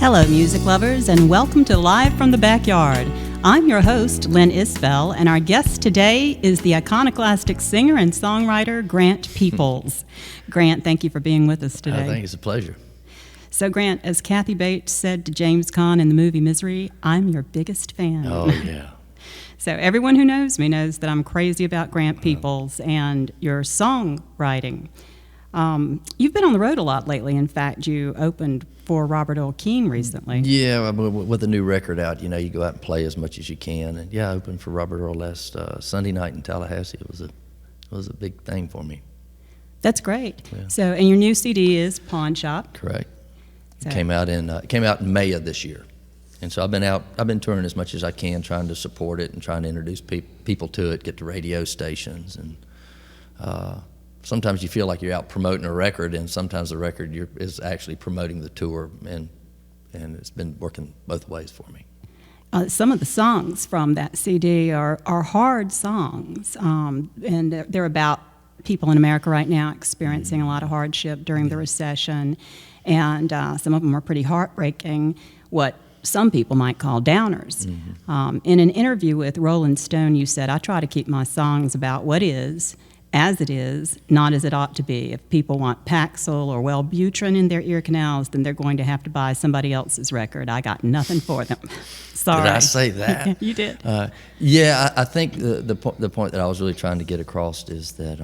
Hello, music lovers, and welcome to Live from the Backyard. I'm your host, Lynn Isbell, and our guest today is the iconoclastic singer and songwriter, Grant Peeples. Grant, thank you for being with us today. I think it's a pleasure. So, Grant, as Kathy Bates said to James Caan in the movie Misery, I'm your biggest fan. Oh, yeah. So everyone who knows me knows that I'm crazy about Grant Peeples and your songwriting. You've been on the road a lot lately. In fact, you opened for Robert Earl Keen recently. Yeah, with a new record out, you go out and play as much as you can. And yeah, I opened for Robert Earl last Sunday night in Tallahassee. It was a big thing for me. That's great. Yeah. So, and your new CD is Pawn Shop. Correct. So. It came out in May of this year. And so I've been touring as much as I can, trying to support it and trying to introduce people to it, get to radio stations. And sometimes you feel like you're out promoting a record, and sometimes the record is actually promoting the tour, and it's been working both ways for me. Some of the songs from that CD are hard songs, and they're about people in America right now experiencing a lot of hardship during the recession, and some of them are pretty heartbreaking, what some people might call downers. Mm-hmm. In an interview with Rolling Stone, you said, I try to keep my songs about what is, as it is, not as it ought to be. If people want Paxil or Wellbutrin in their ear canals, then they're going to have to buy somebody else's record. I got nothing for them. Sorry. Did I say that? You did. Yeah, I think the point that I was really trying to get across is that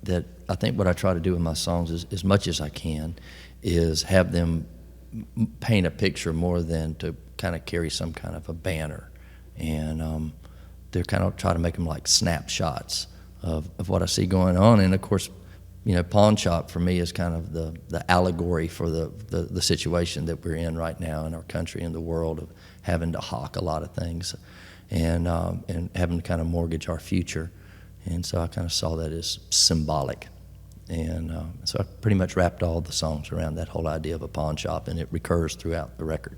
that I think what I try to do with my songs is, as much as I can, is have them paint a picture more than to kind of carry some kind of a banner. And they're kind of try to make them like snapshots of what I see going on. And of course, Pawn Shop for me is kind of the allegory for the situation that we're in right now in our country and the world, of having to hawk a lot of things and having to kind of mortgage our future. And so I kind of saw that as symbolic. And so I pretty much wrapped all the songs around that whole idea of a pawn shop, and it recurs throughout the record.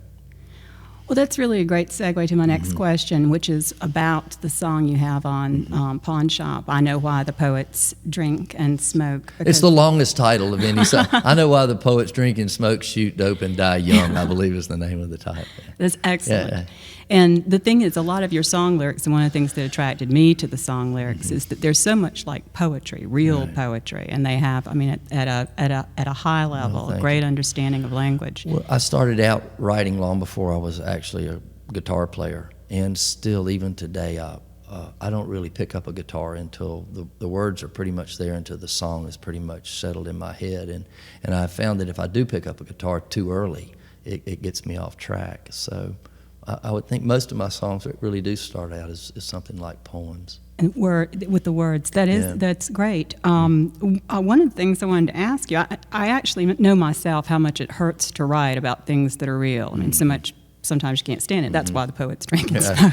Well, that's really a great segue to my next question, which is about the song you have on Pawn Shop. I Know Why the Poets Drink and Smoke. It's the longest title of any song. I Know Why the Poets Drink and Smoke, Shoot Dope, and Die Young, I believe is the name of the title. That's excellent. Yeah. And the thing is, a lot of your song lyrics, and one of the things that attracted me to the song lyrics is that there's so much like poetry, real poetry, and they have, at a high level, a great understanding of language. Well, I started out writing long before I was actually a guitar player, and still, even today, I don't really pick up a guitar until the words are pretty much there, until the song is pretty much settled in my head. And I found that if I do pick up a guitar too early, it gets me off track. So I would think most of my songs that really do start out as something like poems. And with the words, that's great. One of the things I wanted to ask you, I actually know myself how much it hurts to write about things that are real. I mean, so much. Sometimes you can't stand it. That's why the poets drink and smoke.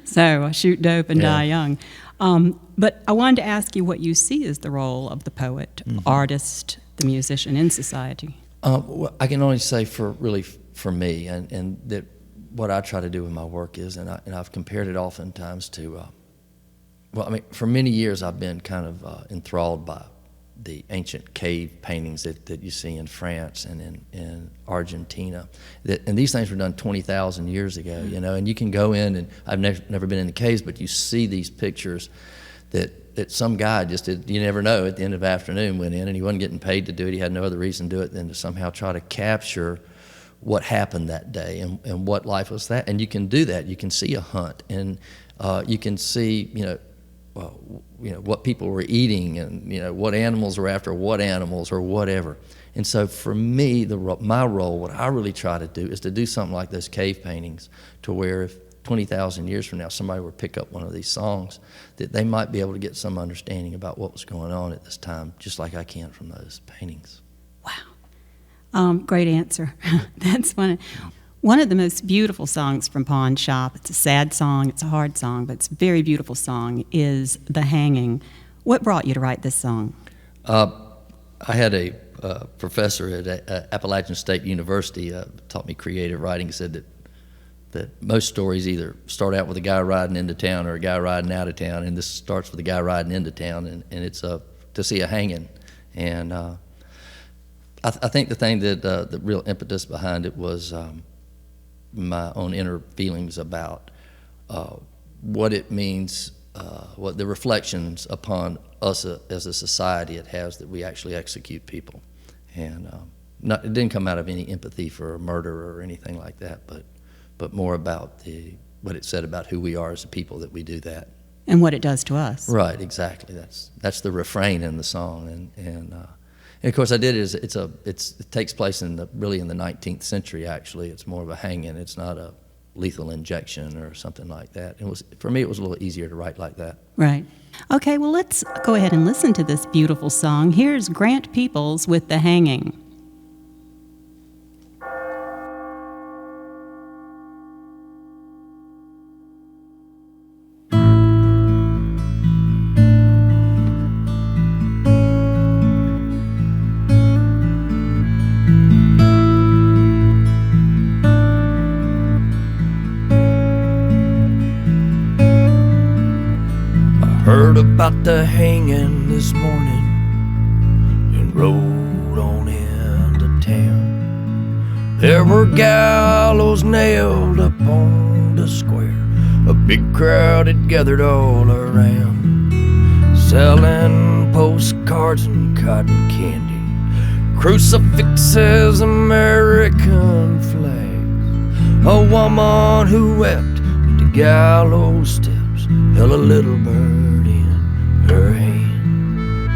So shoot dope and die young. But I wanted to ask you what you see as the role of the poet, artist, the musician in society. Well, I can only say for me, and that what I try to do with my work is, and I've compared it oftentimes to, for many years I've been kind of enthralled by the ancient cave paintings that you see in France and in Argentina. And these things were done 20,000 years ago, and you can go in, and I've never been in the caves, but you see these pictures that some guy just did, you never know, at the end of the afternoon went in, and he wasn't getting paid to do it. He had no other reason to do it than to somehow try to capture what happened that day and what life was that. And you can do that. You can see a hunt, and you can see, what people were eating, and what animals were after what animals or whatever. And so for me, my role, what I really try to do is to do something like those cave paintings, to where if 20,000 years from now somebody were to pick up one of these songs, that they might be able to get some understanding about what was going on at this time, just like I can from those paintings. Wow. Great answer. That's one of the most beautiful songs from Pawn Shop. It's a sad song, it's a hard song, but it's a very beautiful song, is The Hanging. What brought you to write this song? I had a professor at Appalachian State University taught me creative writing, said that most stories either start out with a guy riding into town or a guy riding out of town, and this starts with a guy riding into town, and it's to see a hanging. And I think the thing that the real impetus behind it was my own inner feelings about what it means, what the reflections upon us as a society it has that we actually execute people. And it didn't come out of any empathy for a murderer or anything like that, but more about what it said about who we are as a people that we do that. And what it does to us. Right, exactly. That's the refrain in the song, and of course I did it takes place really in the 19th century. Actually, it's more of a hanging. It's not a lethal injection or something like that. For me, it was a little easier to write like that. Right. Okay. Well, let's go ahead and listen to this beautiful song. Here's Grant Peeples with "The Hanging." Heard about the hanging this morning and rode on into town. There were gallows nailed up on the square. A big crowd had gathered all around, selling postcards and cotton candy, crucifixes, American flags. A woman who wept at the gallows steps held a little bird in her hand,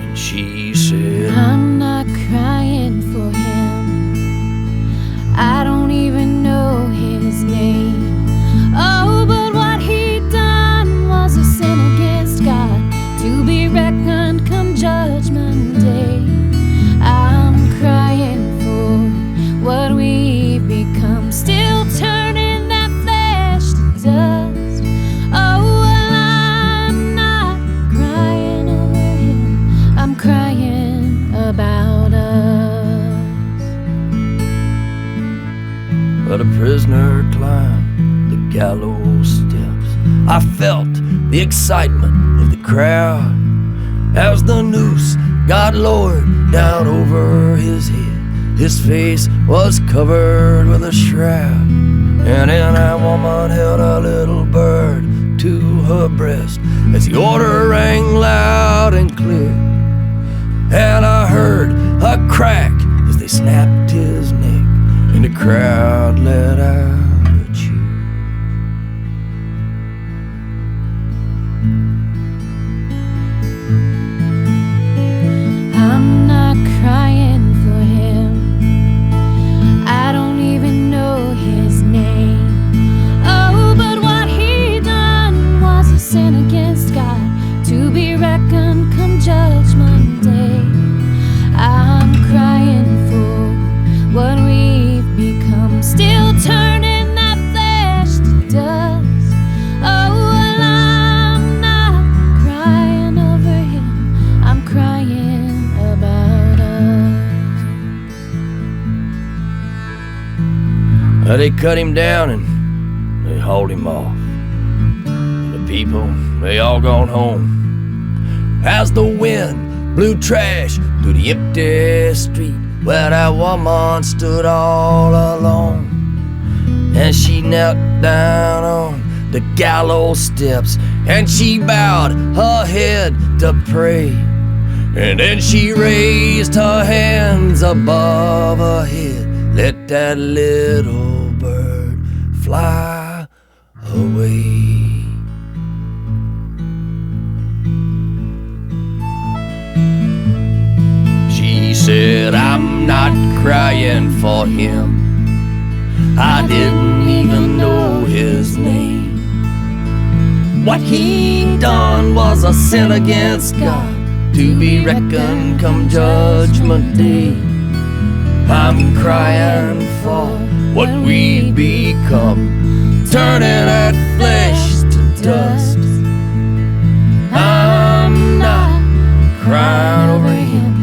and she said, I'm not crying for him, I don't even know his name. Oh, but what he done was a sin against God, to be reckoned come judgment day. I'm crying for what we've become, still turning that flesh to dust. Oh, well, I'm not crying over him, I'm crying about us. But a prisoner climbed the gallows steps. I felt the excitement of the crowd as the noose got lowered down over his head. His face was covered with a shroud, and then that woman held a little bird to her breast as the order rang loud and clear. And I heard a crack as they snapped his neck, and the crowd let out a cheer. I'm not crying for him, I don't even know his name. Oh, but what he done was a sin against God, to be reckoned come judgment day. I'm crying for what we've become, still turning that flesh to dust. Oh, well, I'm not crying over him, I'm crying about us. They cut him down and they hauled him off. And the people, they all gone home. As the wind blew trash through the empty street, where that woman stood all alone. And she knelt down on the gallows steps, and she bowed her head to pray. And then she raised her hands above her head, let that little bird fly away. She said, I'm not crying for him, I didn't even know his name. What he done was a sin against God, to be reckoned come judgment day. I'm crying for what we become, turning that flesh to dust. I'm not crying over him,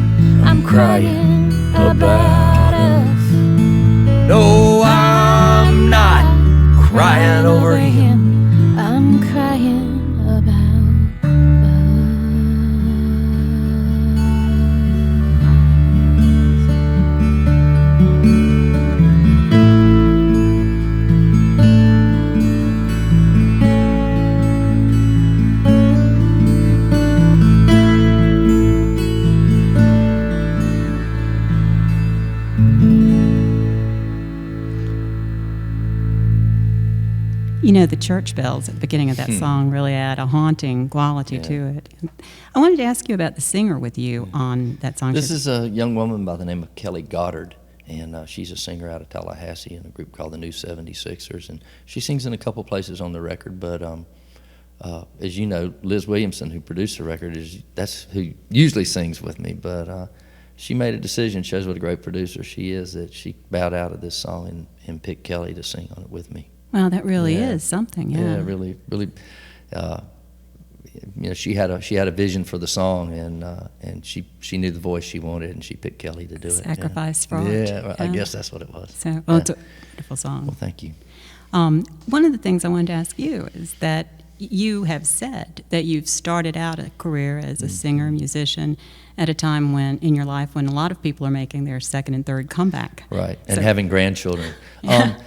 I'm crying about us. No, I'm not crying over him, I'm crying about us. You know, the church bells at the beginning of that song really add a haunting quality to it. And I wanted to ask you about the singer with you on that song. This is a young woman by the name of Kelly Goddard, and she's a singer out of Tallahassee in a group called the New 76ers, and she sings in a couple places on the record, but as you know, Liz Williamson, who produced the record, that's who usually sings with me, but she made a decision, shows what a great producer she is, that she bowed out of this song and picked Kelly to sing on it with me. Wow, that really is something. Yeah, really. She had a vision for the song, and she knew the voice she wanted, and she picked Kelly to do it. Sacrifice for art. Yeah, I guess that's what it was. So, well, it's a wonderful song. Well, thank you. One of the things I wanted to ask you is that you have said that you've started out a career as a singer, musician, at a time in your life when a lot of people are making their second and third comeback. Right, and having grandchildren. I've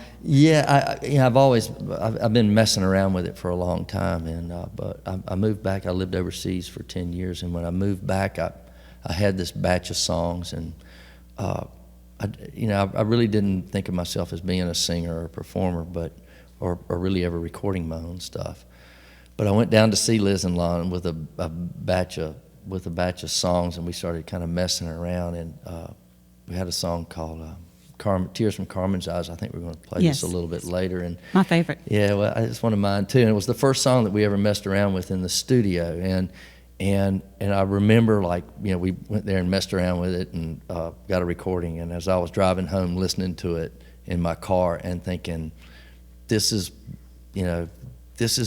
been messing around with it for a long time, but I moved back. I lived overseas for 10 years, and when I moved back, I had this batch of songs, and I really didn't think of myself as being a singer or a performer, or really ever recording my own stuff. But I went down to see Liz and Lon with a batch of songs, and we started kind of messing around, and we had a song called Tears from Carmen's Eyes. I think we're going to play this a little bit later. And my favorite. Yeah, well, it's one of mine too. And it was the first song that we ever messed around with in the studio. And I remember, we went there and messed around with it and got a recording. And as I was driving home, listening to it in my car and thinking, this is,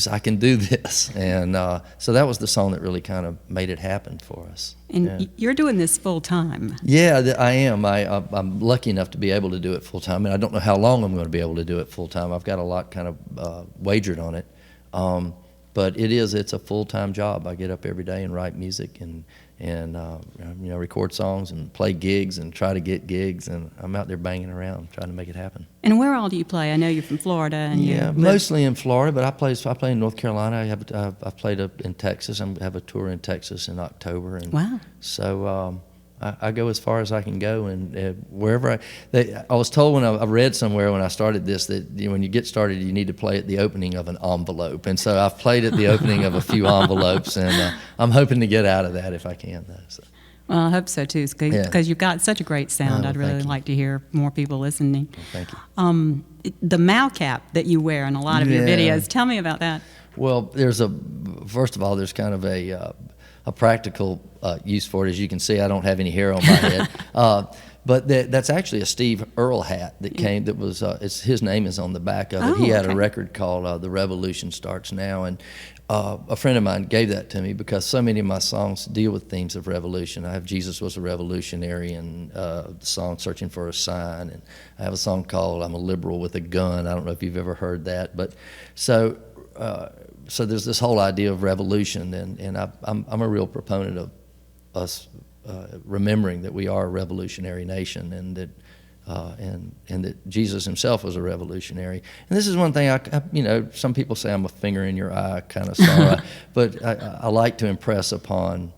I can do this. And so that was the song that really kind of made it happen for us. And you're doing this full time. Yeah, I am. I'm lucky enough to be able to do it full time. And I don't know how long I'm going to be able to do it full time. I've got a lot kind of wagered on it. But it's a full-time job. I get up every day and write music and record songs and play gigs and try to get gigs, and I'm out there banging around trying to make it happen. And where all do you play? I know you're from Florida. And mostly in Florida, but I play in North Carolina. I've played up in Texas. I have a tour in Texas in October. And wow. So I go as far as I can go, and wherever I was told when I read somewhere when I started this that when you get started you need to play at the opening of an envelope, and so I've played at the opening of a few envelopes, and I'm hoping to get out of that if I can. So. Well, I hope so too, because you've got such a great sound. I'd really like to hear more people listening. Well, thank you. The Mao cap that you wear in a lot of your videos, tell me about that. Well, first of all, there's kind of a practical use for it. As you can see, I don't have any hair on my head. But that's actually a Steve Earle hat that came. That was his name is on the back of it. He had a record called "The Revolution Starts Now," and a friend of mine gave that to me because so many of my songs deal with themes of revolution. I have "Jesus Was a Revolutionary" and the song "Searching for a Sign," and I have a song called "I'm a Liberal with a Gun." I don't know if you've ever heard that, but so there's this whole idea of revolution, and I'm a real proponent of us remembering that we are a revolutionary nation, and that and that Jesus himself was a revolutionary. And this is one thing some people say I'm a finger in your eye kind of song, but I like to impress upon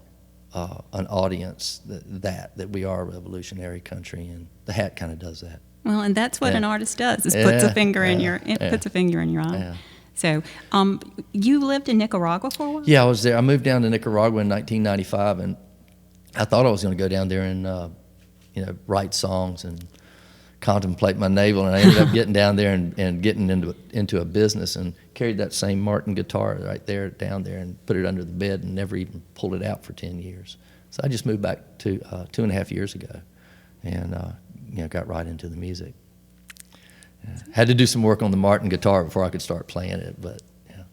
an audience that we are a revolutionary country, and the hat kind of does that. Well, and that's what an artist does, is puts a finger in your eye. Yeah. So, you lived in Nicaragua for a while? Yeah, I was there. I moved down to Nicaragua in 1995, and I thought I was going to go down there and, write songs and contemplate my navel, and I ended up getting down there and getting into a business, and carried that same Martin guitar right there down there and put it under the bed and never even pulled it out for 10 years. So I just moved back to 2.5 years ago, and got right into the music. Had to do some work on the Martin guitar before I could start playing it, but yeah.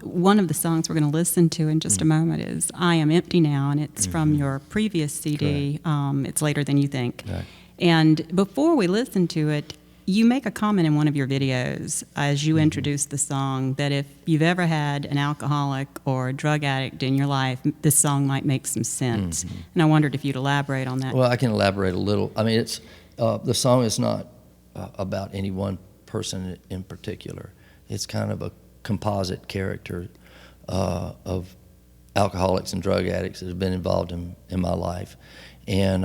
One of the songs we're going to listen to in just a moment is "I Am Empty Now," and it's from your previous CD, It's Later Than You Think. Right. And before we listen to it, you make a comment in one of your videos as you introduce the song that if you've ever had an alcoholic or a drug addict in your life, this song might make some sense. And I wondered if you'd elaborate on that. Well, I can elaborate a little. I mean, it's the song is not about any one person in particular. It's kind of a composite character of alcoholics and drug addicts that have been involved in my life. And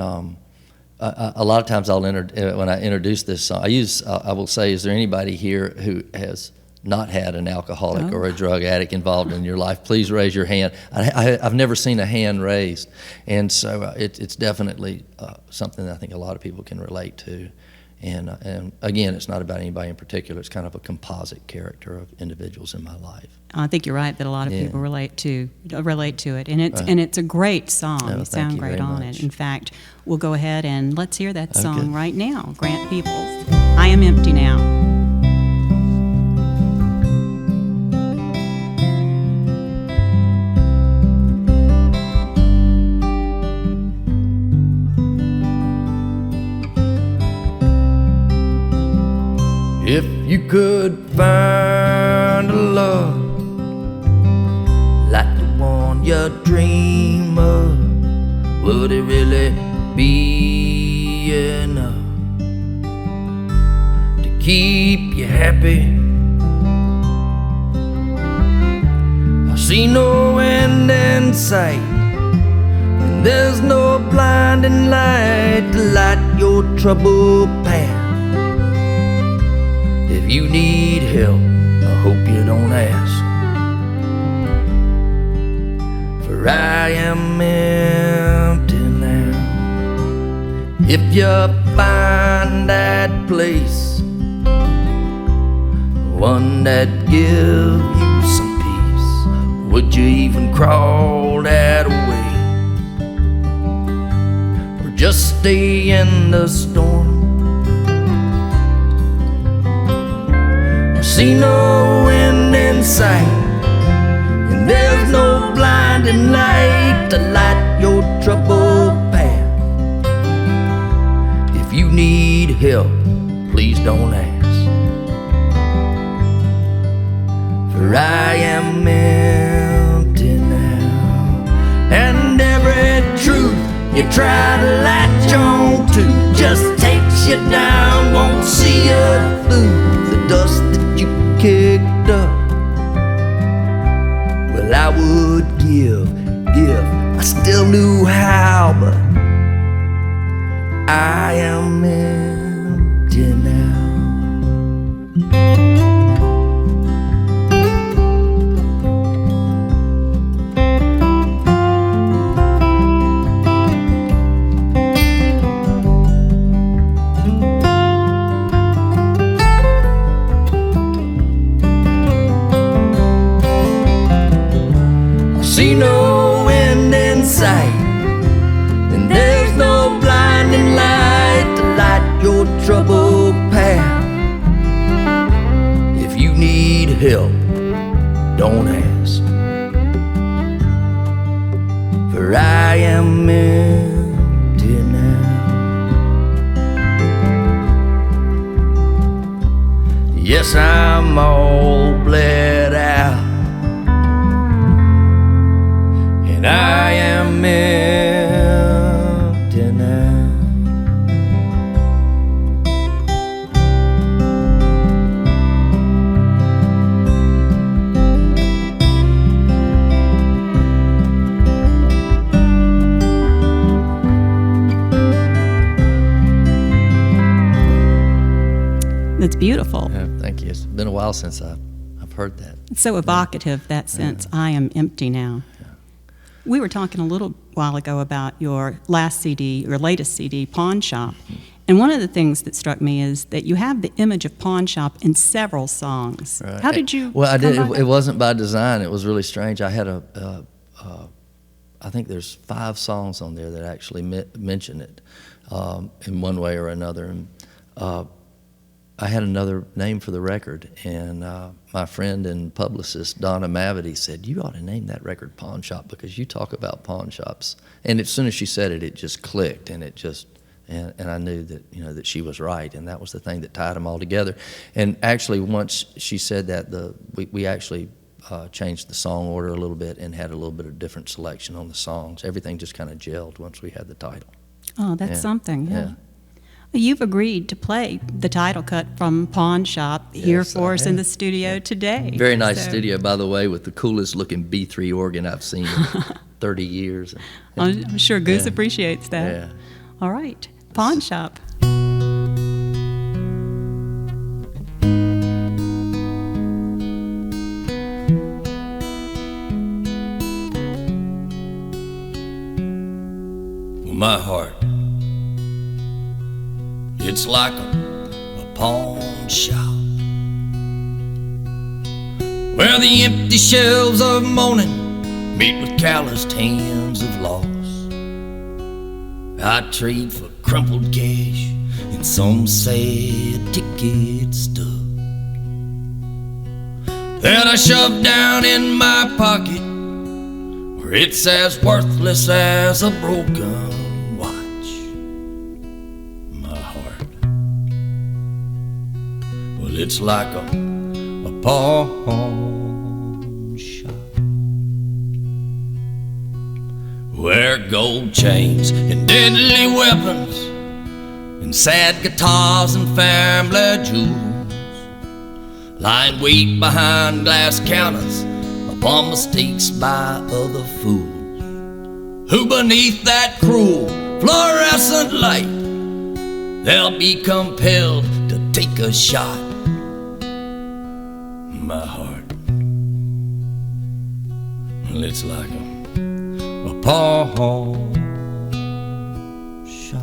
A lot of times when I introduce this song, I will say, is there anybody here who has not had an alcoholic or a drug addict involved in your life? Please raise your hand. I've never seen a hand raised, and so it's definitely something that I think a lot of people can relate to. And again, it's not about anybody in particular. It's kind of a composite character of individuals in my life. I think you're right that a lot of people relate to it, and it's a great song. Oh, you sound great on it. In fact, we'll go ahead and let's hear that song right now. Grant Peeples, "I Am Empty Now." If you could find a love like the one you dream of, would it really be enough to keep you happy? I see no end in sight, and there's no blinding light to light your troubled path. If you need help, I hope you don't ask, for I am empty now. If you find that place, one that gives you some peace, would you even crawl that way, or just stay in the storm? See no end in sight, and there's no blinding light to light your troubled path. If you need help, please don't ask, for I am empty now. And every truth you try to latch on to just takes you down, won't see you through the dust that you kicked up. Well, I would give if I still knew how, but I am empty now. See no end in sight, and there's no blinding light to light your troubled path. If you need help, don't ask, for I am empty now. Yes, I'm all bled out, I am empty now. That's beautiful. Yeah, thank you. It's been a while since I've heard that. It's so evocative, that sense, I am empty now. We were talking a little while ago about your latest CD, Pawn Shop. And one of the things that struck me is that you have the image of Pawn Shop in several songs. Right. How did you? Well, I did. It wasn't by design. It was really strange. I had I think there's 5 songs on there that actually mention it in one way or another. And I had another name for the record, and my friend and publicist, Donna Mavity, said, "You ought to name that record Pawn Shop, because you talk about pawn shops." And as soon as she said it, it just clicked, and and I knew that, that she was right, and that was the thing that tied them all together. And actually, once she said that, we actually changed the song order a little bit and had a little bit of different selection on the songs. Everything just kind of gelled once we had the title. Oh, that's something, yeah. You've agreed to play the title cut from Pawn Shop here for us in the studio today. Very nice studio, by the way, with the coolest looking B3 organ I've seen in 30 years. I'm sure Goose appreciates that. Yeah. All right. Pawn shop. My heart, it's like a pawn shop, where the empty shelves of mourning meet with calloused hands of loss. I trade for crumpled cash and some sad ticket stub that I shove down in my pocket, where it's as worthless as a broken watch. My heart, well, it's like a pawn shop, where gold chains and deadly weapons and sad guitars and family jewels lie in wait behind glass counters upon mistakes by other fools, who beneath that cruel fluorescent light they'll be compelled to take a shot. My heart, well, it's like a pawn shop.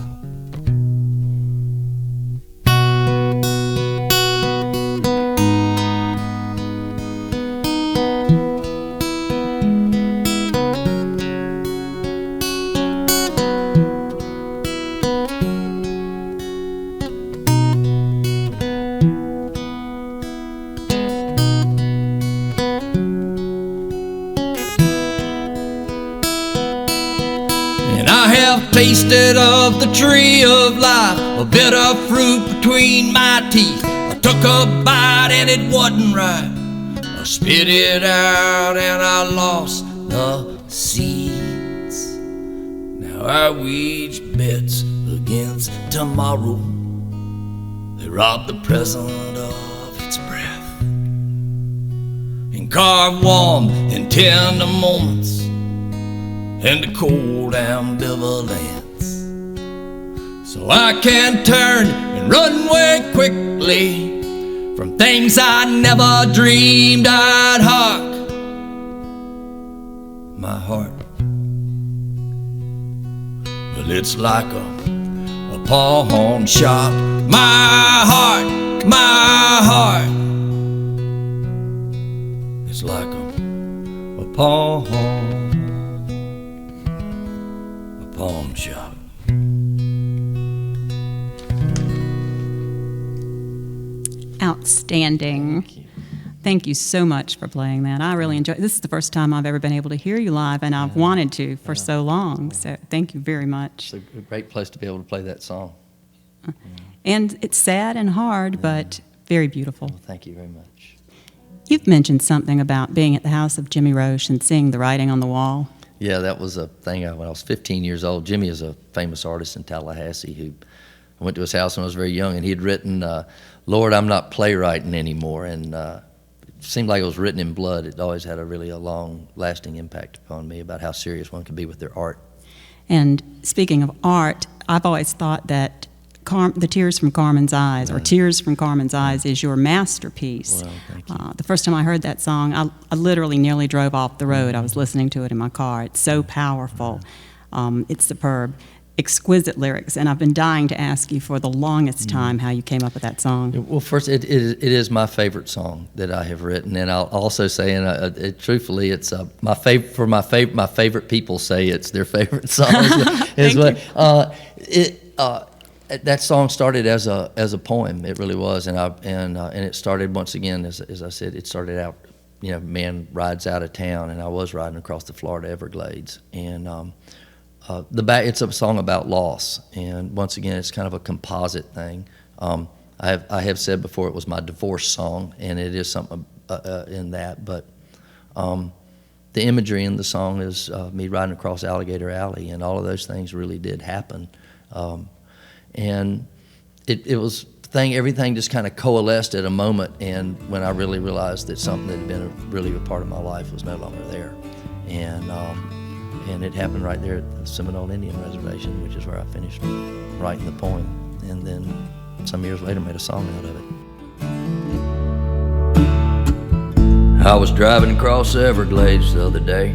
Tasted of the tree of life, a bitter fruit between my teeth. I took a bite and it wasn't right. I spit it out and I lost the seeds. Now I wage bets against tomorrow. They rob the present of its breath and carve warm and tender moments and the cold ambivalence, so I can turn and run away quickly from things I never dreamed I'd hark. My heart, well, it's like a pawn shop. My heart, it's like a pawn shop. Outstanding. Thank you so much for playing that. I really enjoyed it. This is the first time I've ever been able to hear you live, and I've wanted to for so long. So thank you very much. It's a great place to be able to play that song. And it's sad and hard, but very beautiful. Well, thank you very much. You've mentioned something about being at the house of Jimmy Roche and seeing the writing on the wall. Yeah, that was a thing when I was 15 years old. Jimmy is a famous artist in Tallahassee who I went to his house when I was very young, and he had written, Lord, I'm not playwriting anymore, and it seemed like it was written in blood. It always had a long-lasting impact upon me about how serious one could be with their art. And speaking of art, I've always thought that the Tears from Carmen's Eyes, or Tears from Carmen's Eyes, is your masterpiece. Well, thank you. The first time I heard that song, I literally nearly drove off the road. I was listening to it in my car. It's so powerful. It's superb. Exquisite lyrics, and I've been dying to ask you for the longest time how you came up with that song. Well, first, it is my favorite song that I have written, and I'll also say, and truthfully, it's my favorite people say it's their favorite song. That song started as a poem. It really was, and it started once again, as I said, it started out, man rides out of town, and I was riding across the Florida Everglades, and it's a song about loss, and once again, it's kind of a composite thing. I have said before it was my divorce song, and it is something in that, but the imagery in the song is me riding across Alligator Alley, and all of those things really did happen. And it was everything just kind of coalesced at a moment, and when I really realized that something that had been really a part of my life was no longer there. And it happened right there at the Seminole Indian Reservation, which is where I finished my writing the poem, and then some years later made a song out of it. I was driving across Everglades the other day,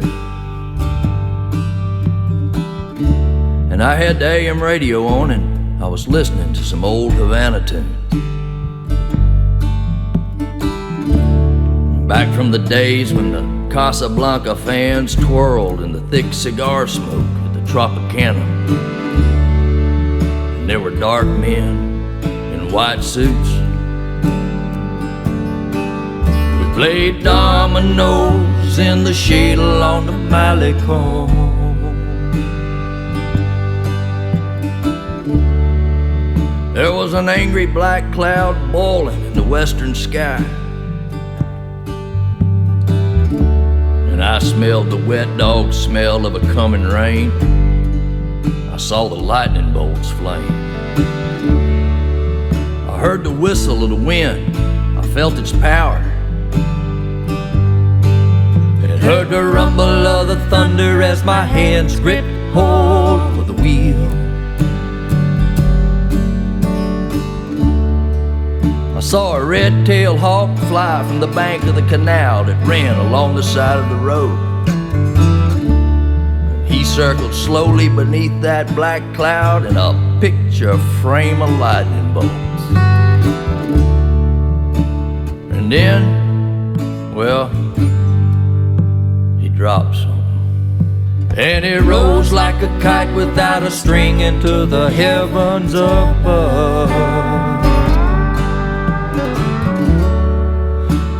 and I had the AM radio on, and I was listening to some old Havana tunes. Back from the days when the Casablanca fans twirled in the thick cigar smoke at the Tropicana. And there were dark men in white suits who played dominoes in the shade along the Malecon. There was an angry black cloud boiling in the western sky, and I smelled the wet dog smell of a coming rain. I saw the lightning bolts flame. I heard the whistle of the wind. I felt its power. And heard the rumble of the thunder as my hands gripped hold of the wheel. I saw a red-tailed hawk fly from the bank of the canal that ran along the side of the road. He circled slowly beneath that black cloud in a picture frame of lightning bolts. And then, well, he dropped some. And it rose like a kite without a string into the heavens above.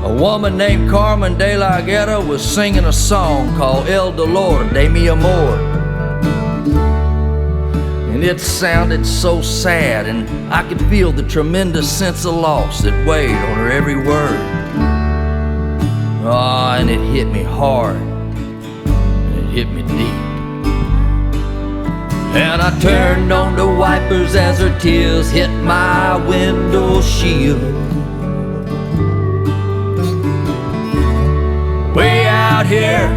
A woman named Carmen de la Guerra was singing a song called El Dolor de mi Amor. And it sounded so sad, and I could feel the tremendous sense of loss that weighed on her every word. Ah, and it hit me hard, and it hit me deep. And I turned on the wipers as her tears hit my window shield. Way out here,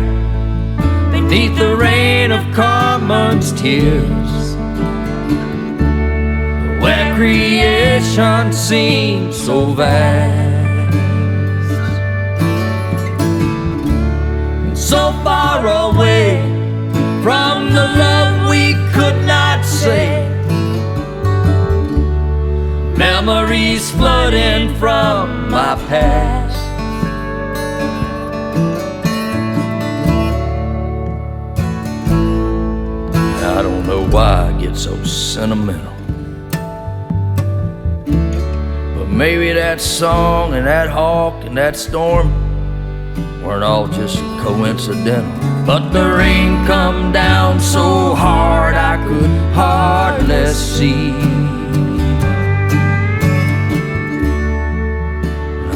beneath the rain of Carmen's tears, where creation seems so vast, and so far away from the love we could not say. Memories flooding from my past. I don't know why I get so sentimental, but maybe that song and that hawk and that storm weren't all just coincidental. But the rain come down so hard I could hardly see.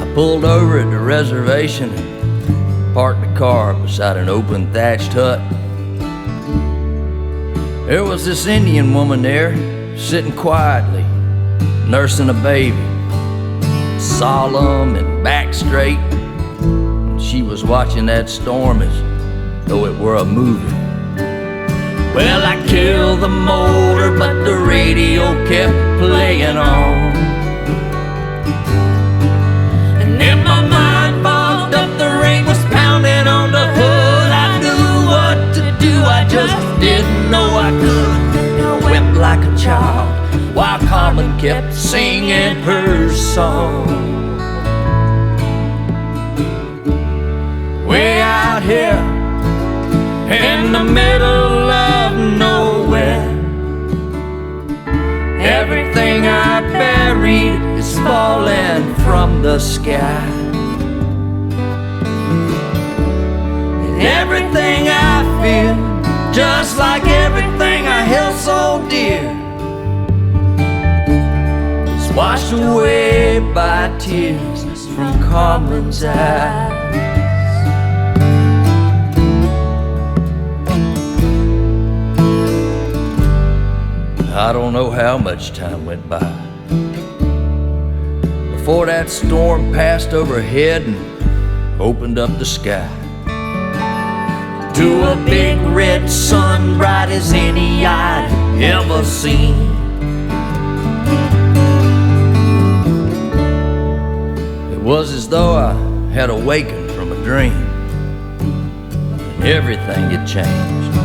I pulled over at the reservation and parked the car beside an open thatched hut. There was this Indian woman there, sitting quietly, nursing a baby, solemn and back straight. And she was watching that storm as though it were a movie. Well, I killed the motor, but the radio kept playing on. And in my mind fogged up, the rain was pounding on the hood. I knew what to do, I just didn't know I could. And I wept like a child while Carmen kept singing her song. Way out here in the middle of nowhere, everything I buried is falling from the sky. And everything I feel, just like everything I held so dear, is washed away by tears from Carmen's eyes. I don't know how much time went by before that storm passed overhead and opened up the sky to a big red sun, bright as any I'd ever seen. was as though I had awakened from a dream, and everything had changed.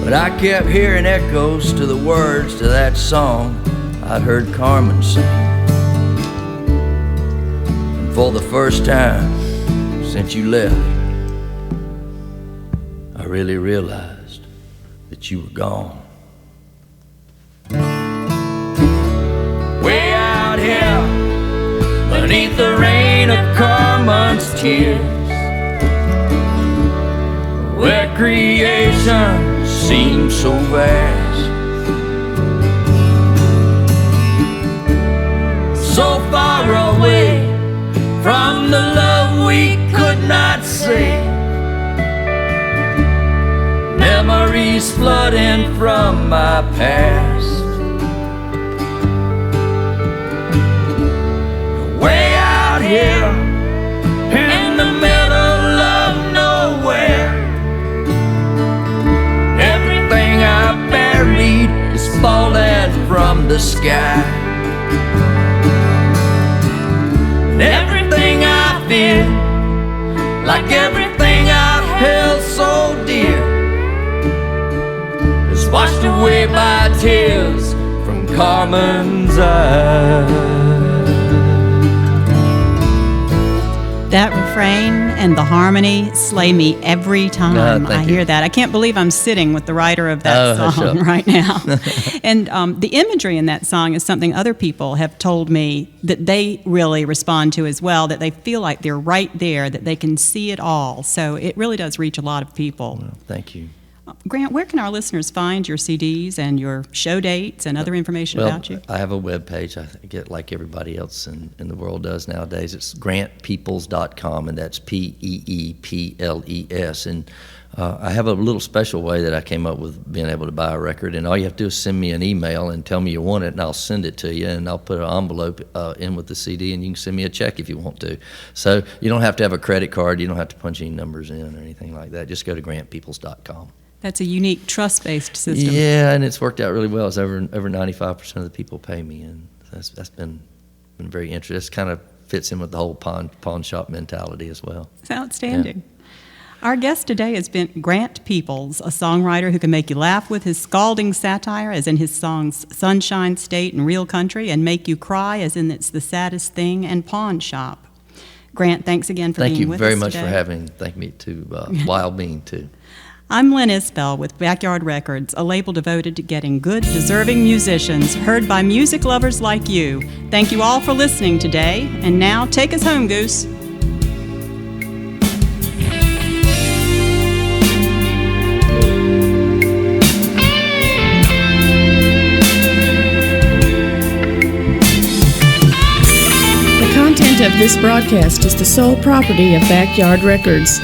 But I kept hearing echoes to the words to that song I'd heard Carmen sing. And for the first time since you left, I really realized that you were gone. Way out here, beneath the rain of Carmen's tears, where creation seems so vast, so far away from the love we could not say. Memories flooding from my past. Way out here in the middle of nowhere, everything I buried is falling from the sky. And everything I fear, like everything I've held so dear, is washed away by tears from Carmen's eyes. That refrain and the harmony slay me every time I hear that. I can't believe I'm sitting with the writer of that song right now. And the imagery in that song is something other people have told me that they really respond to as well, that they feel like they're right there, that they can see it all. So it really does reach a lot of people. Well, thank you. Grant, where can our listeners find your CDs and your show dates and other information about you? I have a web page. I get like everybody else in the world does nowadays. It's grantpeeples.com, and that's Peeples. And I have a little special way that I came up with being able to buy a record, and all you have to do is send me an email and tell me you want it, and I'll send it to you, and I'll put an envelope in with the CD, and you can send me a check if you want to. So you don't have to have a credit card. You don't have to punch any numbers in or anything like that. Just go to grantpeeples.com. That's a unique trust-based system. Yeah, and it's worked out really well. It's over 95% of the people pay me, and that's been very interesting. This kind of fits in with the whole pawn shop mentality as well. It's outstanding. Yeah. Our guest today has been Grant Peeples, a songwriter who can make you laugh with his scalding satire, as in his songs Sunshine State and Real Country, and make you cry, as in It's the Saddest Thing and Pawn Shop. Grant, thanks again for being with us today. Thank you very much for having. Thank me to Wild Bean too. I'm Lynn Isbell with Backyard Records, a label devoted to getting good, deserving musicians heard by music lovers like you. Thank you all for listening today. And now, take us home, Goose. The content of this broadcast is the sole property of Backyard Records.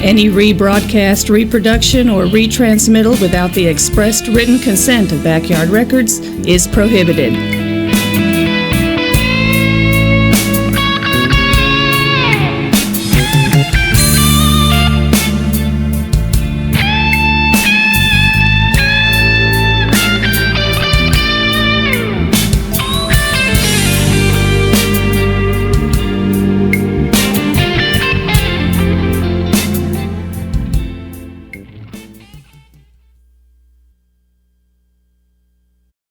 Any rebroadcast, reproduction, or retransmittal without the expressed written consent of Backyard Records is prohibited.